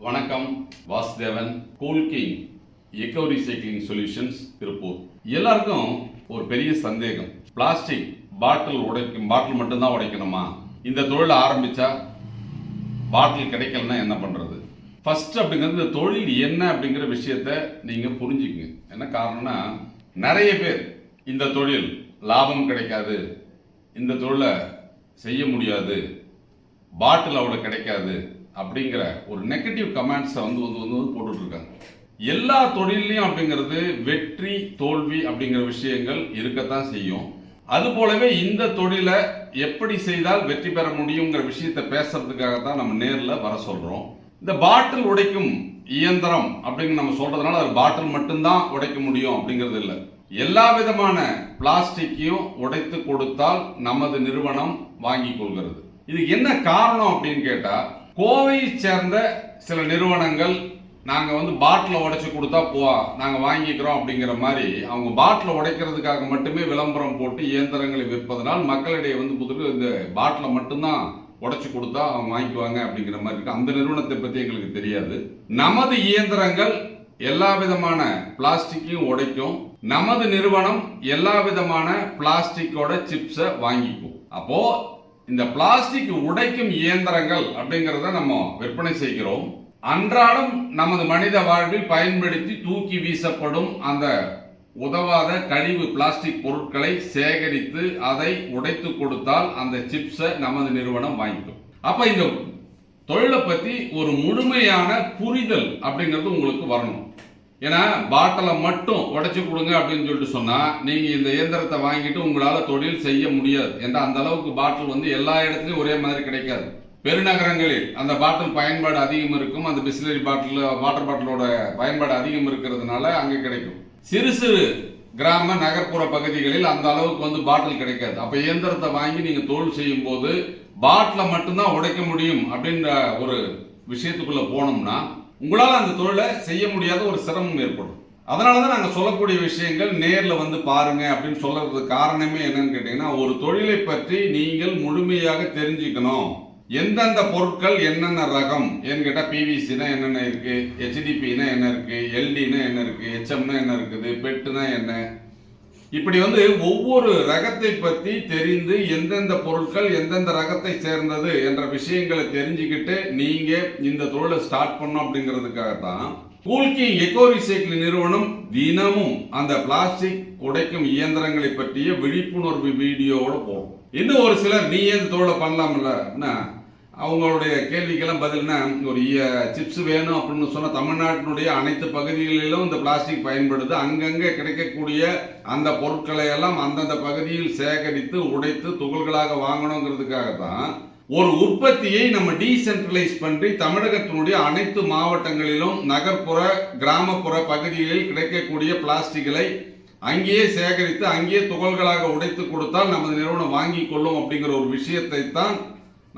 வணக்கம், Vasudevan, cool king echo recycling solutions, Tiruppur. எல்லாருக்கும் ஒரு பெரிய சந்தேகம், பிளாஸ்டிக் பாட்டில் மட்டும்தான் உடைக்கணுமா? இந்த தொழில் ஆரம்பிச்சா பாட்டில் கிடைக்கலன்னா என்ன பண்றது? ஃபர்ஸ்ட் அப்படிங்கிறது இந்த தொழில் என்ன அப்படிங்கிற விஷயத்த நீங்க புரிஞ்சுக்குங்க. என்ன காரணம்னா, நிறைய பேர் இந்த தொழில் லாபம் கிடைக்காது, இந்த தொழிலை செய்ய முடியாது, பாட்டில் அவ்வளோ கிடைக்காது அப்படிங்கிற ஒரு நெகட்டிவ் கமெண்ட்ஸை வந்து போட்டுட்டு இருக்காங்க. எல்லா தொழிலையும் அப்படிங்கிறது வெற்றி தோல்வி அப்படிங்கிற விஷயங்கள் இருக்கத்தான் செய்யும். அது போலவே இந்த தொழிலை எப்படி செய்தால் வெற்றி பெற முடியுங்கிற விஷயத்தை பேசுறதுக்காகத்தான் நம்ம நேரில் வர சொல்றோம். இந்த பாட்டில் உடைக்கும் இயந்திரம் அப்படின்னு நம்ம சொல்றதுனால அது பாட்டில் மட்டும்தான் உடைக்க முடியும் அப்படிங்கிறது இல்லை. எல்லா விதமான பிளாஸ்டிக்கையும் உடைத்து கொடுத்தால் நமது நிறுவனம் வாங்கி கொள்கிறது. இதுக்கு என்ன காரணம் அப்படின்னு கேட்டா, கோவையை சேர்ந்த சில நிறுவனங்கள் நாங்க வந்து பாட்டில உடைச்சு கொடுத்தா நாங்க வாங்கிக்கிறோம் அப்படிங்கிற மாதிரி அவங்க பாட்டில உடைக்கிறதுக்காக மட்டுமே விளம்பரம் போட்டு இயந்திரங்களை விற்பதனால் மக்களிடையே வந்து புதுக்கு இந்த பாட்டில மட்டும்தான் உடைச்சு கொடுத்தா அவங்க வாங்கிக்குவாங்க அப்படிங்கிற மாதிரி இருக்கு. அந்த நிறுவனத்தை பத்தி எங்களுக்கு தெரியாது. நமது இயந்திரங்கள் எல்லா விதமான பிளாஸ்டிக்கையும் உடைக்கும். நமது நிறுவனம் எல்லா விதமான பிளாஸ்டிக்கோட சிப்ஸை வாங்கிக்கும். அப்போ இந்த பிளாஸ்டிக் உடைக்கும் இயந்திரங்கள் அப்படிங்கிறத நம்ம விற்பனை செய்கிறோம். அன்றாடம் நமது மனித வாழ்வில் பயன்படுத்தி தூக்கி வீசப்படும் அந்த உதவாத கழிவு பிளாஸ்டிக் பொருட்களை சேகரித்து அதை உடைத்து கொடுத்தால் அந்த சிப்ஸை நமது நிறுவனம் வாங்கிக்கும். அப்ப இந்த தொழிலை பத்தி ஒரு முழுமையான புரிதல் அப்படிங்கிறது உங்களுக்கு வரணும். ஏன்னா பாட்டிலை மட்டும் உடைச்சு கொடுங்க அப்படின்னு சொல்லிட்டு சொன்னா நீங்க இந்த இயந்திரத்தை வாங்கிட்டு உங்களால தொழில் செய்ய முடியாது. ஏன்னா அந்த அளவுக்கு பாட்டில் வந்து எல்லா இடத்துலயும் ஒரே மாதிரி கிடைக்காது. பெருநகரங்களில் அந்த பாட்டில் பயன்பாடு அதிகம் இருக்கும். அந்த பிஸ்லரி பாட்டில், வாட்டர் பாட்டிலோட பயன்பாடு அதிகம் இருக்கிறதுனால அங்கே கிடைக்கும். சிறு சிறு கிராம நகர்ப்புற பகுதிகளில் அந்த அளவுக்கு வந்து பாட்டில் கிடைக்காது. அப்ப இயந்திரத்தை வாங்கி நீங்க தொழில் செய்யும் போது பாட்டில மட்டும்தான் உடைக்க முடியும் அப்படின்ற ஒரு விஷயத்துக்குள்ள போனோம்னா உங்களால் அந்த தொழிலை செய்ய முடியாத ஒரு சிரமம் ஏற்படும். அதனாலதான் நாங்க சொல்லக்கூடிய விஷயங்கள் நேர்ல வந்து பாருங்க அப்படின்னு சொல்றதுக்கு காரணமே என்னன்னு கேட்டீங்கன்னா, ஒரு தொழிலை பற்றி நீங்கள் முழுமையாக தெரிஞ்சுக்கணும். எந்தெந்த பொருட்கள் என்னென்ன ரகம் ஏன்னு கேட்டா, பிவிசினா என்னென்ன இருக்கு, ஹெச்டிபினா என்ன இருக்கு, எல்டினா என்ன இருக்கு, ஹெச்எம்னா என்ன இருக்குது, பெட்டுனா என்ன, இப்படி வந்து ஒவ்வொரு ரகத்தை பற்றி தெரிந்து எந்தெந்த பொருட்கள் எந்தெந்த ரகத்தை சேர்ந்தது என்ற விஷயங்களை தெரிஞ்சுக்கிட்டு நீங்க இந்த தொழிலை ஸ்டார்ட் பண்ணோம் அப்படிங்கிறதுக்காகத்தான் கூல் கிங் எக்கோ ரீசைக்ளிங் நிறுவனம் தினமும் அந்த பிளாஸ்டிக் உடைக்கும் இயந்திரங்களை பற்றிய விழிப்புணர்வு வீடியோவோட போடும். இன்னும் ஒரு சிலர் நீ ஏன் தொழிலை பண்ணலாம்ல அப்படின்னா அவங்களுடைய கேள்விக்கெல்லாம் பதில்னா, ஒரு சிப்ஸ் வேணும் அப்படின்னு சொன்ன தமிழ்நாட்டினுடைய அனைத்து பகுதிகளிலும் இந்த பிளாஸ்டிக் பயன்படுது. அங்கங்கே கிடைக்கக்கூடிய அந்த பொருட்களை எல்லாம் அந்தந்த பகுதியில் சேகரித்து உடைத்து துகள்களாக வாங்கணுங்கிறதுக்காக தான் ஒரு உற்பத்தியை நம்ம டீசென்ட்ரலைஸ் பண்ணி தமிழகத்தினுடைய அனைத்து மாவட்டங்களிலும் நகர்ப்புற கிராமப்புற பகுதிகளில் கிடைக்கக்கூடிய பிளாஸ்டிக்களை அங்கேயே சேகரித்து அங்கேயே துகள்களாக உடைத்து கொடுத்தால் நமது நிறுவனம் வாங்கி கொள்ளும் அப்படிங்கிற ஒரு விஷயத்தை தான்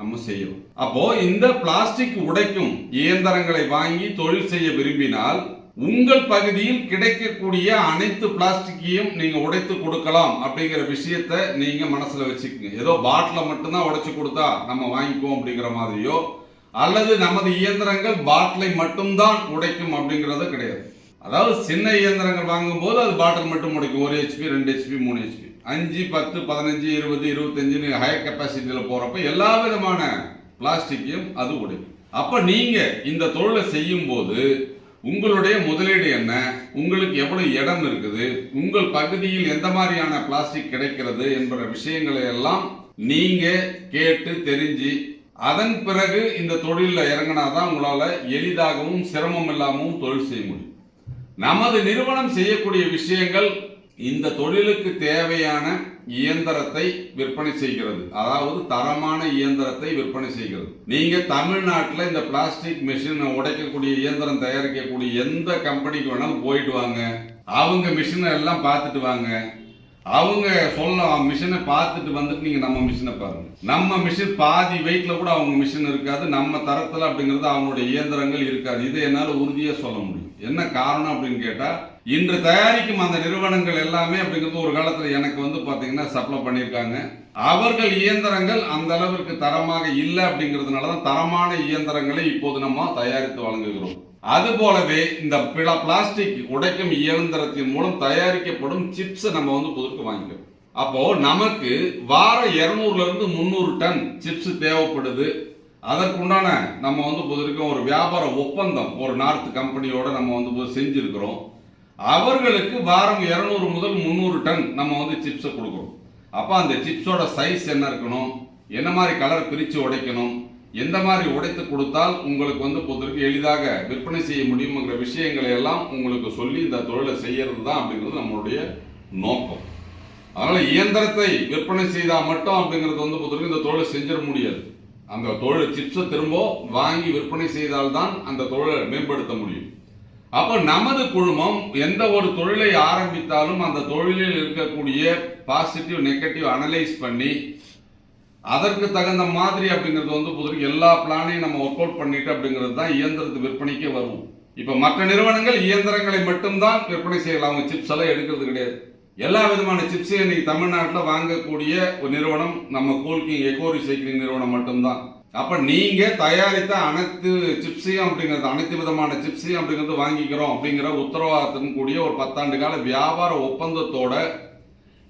நம்ம செய்யணும். அப்போ இந்த பிளாஸ்டிக் உடைக்கும் இயந்திரங்களை வாங்கி தொழில் செய்ய விரும்பினால் உங்கள் பகுதியில் கிடைக்கக்கூடிய அனைத்து பிளாஸ்டிக்கையும் நீங்க உடைத்து கொடுக்கலாம் அப்படிங்கிற விஷயத்தை நீங்க மனசுல வச்சுக்கோங்க. ஏதோ பாட்டில மட்டும்தான் உடைச்சு கொடுத்தா நம்ம வாங்கிக்குவோம் அப்படிங்கிற மாதிரியோ, அல்லது நமது இயந்திரங்கள் பாட்டிலை மட்டும்தான் உடைக்கும் அப்படிங்கறது கிடையாது. அதாவது சின்ன இயந்திரங்கள் வாங்கும் போது அது பாட்டில் மட்டும் உடைக்கும். 1 HP 2 HP 3 HP 5 10 15 20 25 ஹையர் கெப்பாசிட்டியில போறப்ப எல்லா விதமான பிளாஸ்டிக்கையும் அது உடைக்கும். அப்ப நீங்க இந்த தொழிலை செய்யும் போது உங்களுடைய முதலீடு என்ன, உங்களுக்கு எவ்வளவு இடம் இருக்குது, உங்கள் பகுதியில் எந்த மாதிரியான பிளாஸ்டிக் கிடைக்கிறது என்ற விஷயங்களை எல்லாம் நீங்க கேட்டு தெரிஞ்சு அதன் பிறகு இந்த தொழிலில் இறங்கினாதான் உங்களால எளிதாகவும் சிரமம் இல்லாமவும் தொழில் செய்ய முடியும். நமது நிறுவனம் செய்யக்கூடிய விஷயங்கள் இந்த தொழிலுக்கு தேவையான இயந்திரத்தை விற்பனை செய்கிறது. அதாவது தரமான இயந்திரத்தை விற்பனை செய்கிறது. நீங்க தமிழ்நாட்டில் இந்த பிளாஸ்டிக் மிஷின் உடைக்கக்கூடிய இயந்திரம் தயாரிக்கக்கூடிய எந்த கம்பெனிக்கு வேணாலும் போயிட்டு வாங்க. அவங்க மிஷினை எல்லாம் பார்த்துட்டு வாங்க. அவங்க சொல்லலாம் மிஷினை பார்த்துட்டு வந்துட்டு நீங்க நம்ம மிஷினை பாருங்க. நம்ம மிஷின் பாதி வெயிட்ல கூட அவங்க மிஷின் இருக்காது. நம்ம தரத்துல அப்படிங்கிறது அவங்களுடைய இயந்திரங்கள் இருக்காது. இதை என்னால உறுதியா சொல்ல முடியும். என்ன காரணம் அப்படின்னு கேட்டா, இன்று தயாரிக்கும் அந்த நிறுவனங்கள் எல்லாமே அப்படிங்கிறது ஒரு காலத்துல எனக்கு வந்து பாத்தீங்கன்னா சப்ளை பண்ணியிருக்காங்க. அவர்கள் இயந்திரங்கள் அந்த அளவிற்கு தரமாக இல்லை அப்படிங்கிறதுனால தான் தரமான இயந்திரங்களை இப்போது நம்ம தயாரித்து வழங்குகிறோம். அது போலவே இந்த பிளாஸ்டிக் உடைக்கும் இயந்திரத்தின் மூலம் தயாரிக்கப்படும் சிப்ஸ் நம்ம வந்து புதுக்கு வாங்கிக்கிறோம். அப்போ நமக்கு வாரம் 200 இருந்து 300 டன் சிப்ஸ் தேவைப்படுது. அதற்குண்டான நம்ம வந்து புதுக்கும் ஒரு வியாபார ஒப்பந்தம் ஒரு நார்த் கம்பெனியோட நம்ம வந்து செஞ்சிருக்கிறோம். அவர்களுக்கு வாரம் 200 முதல் 300 டன் நம்ம வந்து சிப்ஸை கொடுக்குறோம். அப்போ அந்த சிப்ஸோட சைஸ் என்ன இருக்கணும், என்ன மாதிரி கலர் பிரித்து உடைக்கணும், எந்த மாதிரி உடைத்து கொடுத்தால் உங்களுக்கு வந்து பொறுத்தவரைக்கும் எளிதாக விற்பனை செய்ய முடியுங்கிற விஷயங்களை எல்லாம் உங்களுக்கு சொல்லி இந்த தொழிலை செய்யறது தான் அப்படிங்கிறது நம்மளுடைய நோக்கம். அதனால இயந்திரத்தை விற்பனை செய்தால் மட்டும் அப்படிங்கிறது வந்து பொறுத்தவரைக்கும் இந்த தொழிலை செஞ்சிட முடியாது. அந்த தொழில் சிப்ஸை திரும்ப வாங்கி விற்பனை செய்தால்தான் அந்த தொழிலை மேம்படுத்த முடியும். அப்போ நமது குழுமம் எந்த ஒரு தொழிலை ஆரம்பித்தாலும் அந்த தொழிலில் இருக்கக்கூடிய பாசிட்டிவ் நெகட்டிவ் அனலைஸ் பண்ணி அதற்கு தகுந்த மாதிரி அப்படிங்கிறது வந்து பொதுவாக எல்லா பிளானையும் நம்ம ஒர்க் அவுட் பண்ணிட்டு அப்படிங்கிறது தான் இயந்திரத்து விற்பனைக்கே வருவோம். இப்போ மற்ற நிறுவனங்கள் இயந்திரங்களை மட்டும்தான் விற்பனை செய்யலாம், அவங்க சிப்ஸ் எல்லாம் எடுக்கிறது கிடையாது. எல்லா விதமான சிப்ஸையும் இன்னைக்கு தமிழ்நாட்டில் வாங்கக்கூடிய ஒரு நிறுவனம் நம்ம கூல்கிங் எக்கோ ரீசைக்ளிங் நிறுவனம் மட்டும்தான். அப்ப நீங்க தயாரித்த அனைத்து சிப்ஸையும் அப்படிங்கிறது அனைத்து விதமான சிப்ஸையும் அப்படிங்கிறது வாங்கிக்கிறோம் அப்படிங்கிற உத்தரவாதத்தின் கூடிய ஒரு 10 ஆண்டு கால வியாபார ஒப்பந்தத்தோட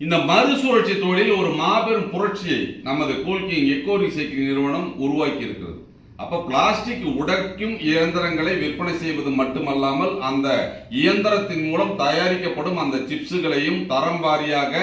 இந்த மறுசுழற்சி தொழில் ஒரு மாபெரும் புரட்சியை நமது கூல்கிங் எக்கோ ரீசைக்ளிங் நிறுவனம் உருவாக்கி இருக்கிறது. அப்ப பிளாஸ்டிக் உடைக்கும் இயந்திரங்களை விற்பனை செய்வது மட்டுமல்லாமல் அந்த இயந்திரத்தின் மூலம் தயாரிக்கப்படும் அந்த சிப்ஸுகளையும் தரம் வாரியாக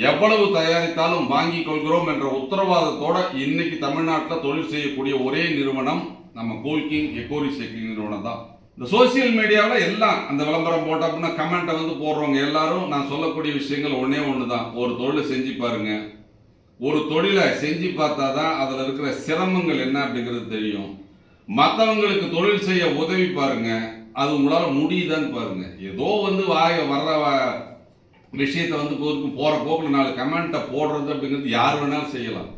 எவ்வளவு தயாரித்தாலும் வாங்கி கொள்கிறோம் என்ற உத்தரவாதத்தோட இன்னைக்கு தமிழ்நாட்டில் தொழில் செய்யக்கூடிய ஒரே நிறுவனம் நம்ம கூல்கிங் எக்கோ ரீசைக்ளிங் நிறுவனம் தான். இந்த சோசியல் மீடியாவில் எல்லாம் அந்த விளம்பரம் போட்ட அப்படின்னா கமெண்ட்டை வந்து போடுறவங்க எல்லாரும் நான் சொல்லக்கூடிய விஷயங்கள் ஒன்னே ஒன்று தான். ஒரு தொழிலை செஞ்சு பாருங்க, ஒரு தொழிலை செஞ்சு பார்த்தா தான் அதில் இருக்கிற சிரமங்கள் என்ன அப்படிங்கிறது தெரியும். மற்றவங்களுக்கு தொழில் செய்ய உதவி பாருங்க, அது உங்களால் முடியுதான்னு பாருங்க. ஏதோ வந்து வர்ற விஷயத்தை வந்து போற போக்கில் 4 கமெண்ட்டை போடுறது அப்படிங்கிறது யார் வேணாலும் செய்யலாம்.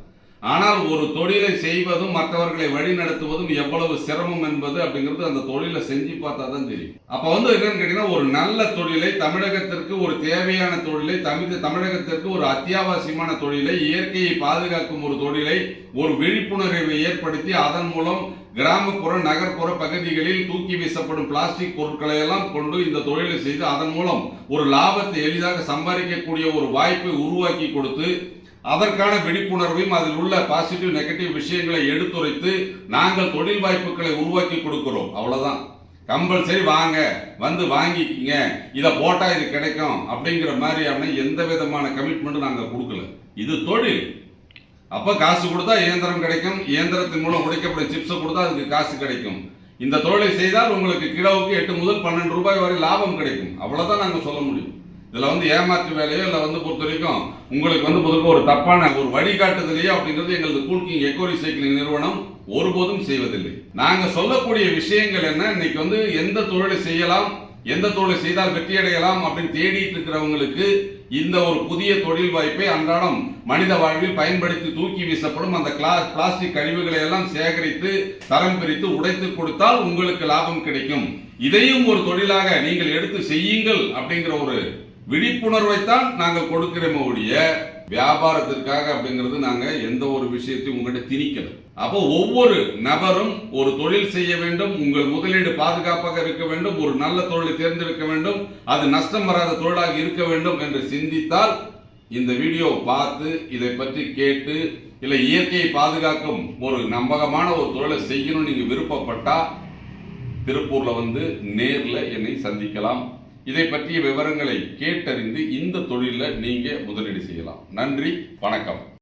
ஆனால் ஒரு தொழிலை செய்வதும் மற்றவர்களை வழி நடத்துவதும் எவ்வளவு சிரமம் என்பது அப்படிங்கிறது அந்த தொழிலை செஞ்சு பார்த்தா தான் தெரியும். அப்ப வந்து என்னன்னு கேட்டீங்கன்னா ஒரு நல்ல தொழிலை தமிழகத்திற்கு ஒரு தேவையான தொழிலை தமிழகத்திற்கு ஒரு அத்தியாவசியமான தொழிலை இயற்கையை பாதுகாக்கும் ஒரு தொழிலை ஒரு விழிப்புணர்வை ஏற்படுத்தி அதன் மூலம் கிராமப்புற நகர்ப்புற பகுதிகளில் தூக்கி வீசப்படும் பிளாஸ்டிக் பொருட்களை எல்லாம் கொண்டு இந்த தொழிலை செய்து அதன் மூலம் ஒரு லாபத்தை எளிதாக சம்பாதிக்கக்கூடிய ஒரு வாய்ப்பை உருவாக்கி கொடுத்து அதற்கான விழிப்புணர்வையும் அதில் உள்ள பாசிட்டிவ் நெகட்டிவ் விஷயங்களை எடுத்துரைத்து நாங்கள் தொழில் வாய்ப்புகளை உருவாக்கி கொடுக்கிறோம். அவ்வளவுதான். கம்பல்சரி வாங்க வந்து வாங்கிக்கிங்க, இதை போட்டா இது கிடைக்கும் அப்படிங்கிற மாதிரியான எந்த விதமான கமிட்மெண்ட்டும் நாங்கள் கொடுக்கல. இது தொழில். அப்ப காசு கொடுத்தா இயந்திரம் கிடைக்கும், இயந்திரத்தின் மூலம் உடைக்கப்படும் சிப்ஸை கொடுத்தா அதுக்கு காசு கிடைக்கும். இந்த தொழிலை செய்தால் உங்களுக்கு கிலோவுக்கு 8 முதல் 12 ரூபாய் வரை லாபம் கிடைக்கும். அவ்வளவுதான் நாங்கள் சொல்ல முடியும். இதுல வந்து ஏமாற்று வேலையோ இல்லை வந்து பொறுத்த வரைக்கும் உங்களுக்கு வந்து பொதுவாக ஒரு தப்பான ஒரு வழிகாட்டுதலையோ அப்படிங்கிறது எங்களது கூல்கிங் எக்கோ ரீசைக்ளிங் நிறுவனம் ஒருபோதும் செய்வதில்லை. நாங்க சொல்லக்கூடிய விஷயங்கள் என்ன, இன்னைக்கு வந்து எந்த தொழிலை செய்யலாம், எந்த தொழிலை செய்தால் வெற்றி அடையலாம் அப்படின்னு தேடிட்டு இருக்கிறவங்களுக்கு இந்த ஒரு புதிய தொழில் வாய்ப்பை அன்றாடம் மனித வாழ்வில் பயன்படுத்தி தூக்கி வீசப்படும் அந்த பிளாஸ்டிக் கழிவுகளை எல்லாம் சேகரித்து தரம் பிரித்து உடைத்து கொடுத்தால் உங்களுக்கு லாபம் கிடைக்கும். இதையும் ஒரு தொழிலாக நீங்கள் எடுத்து செய்யுங்கள் அப்படிங்கிற ஒரு விழிப்புணர்வைத்தான் நாங்கள் கொடுக்கிறோமே ஒழிய வியாபாரத்திற்காக அப்படிங்கிறது நாங்க எந்த ஒரு விஷயத்தையும் உங்கள்கிட்ட திணிக்கல. அப்போ ஒவ்வொரு நபரும் ஒரு தொழில் செய்ய வேண்டும், உங்கள் முதலீடு பாதுகாப்பாக இருக்க வேண்டும், ஒரு நல்ல தொழிலை தேர்ந்தெடுக்க வேண்டும், அது நஷ்டம் வராத தொழிலாக இருக்க வேண்டும் என்று சிந்தித்தால் இந்த வீடியோ பார்த்து இதை பற்றி கேட்டு இல்ல இயற்கையை பாதுகாக்கும் ஒரு நம்பகமான ஒரு தொழிலை செய்யணும் நீங்க விருப்பப்பட்டா திருப்பூர்ல வந்து நேர்ல என்னை சந்திக்கலாம். இதை பற்றிய விவரங்களை கேட்டறிந்து இந்த தொழில நீங்க முதலீடு செய்யலாம். நன்றி, வணக்கம்.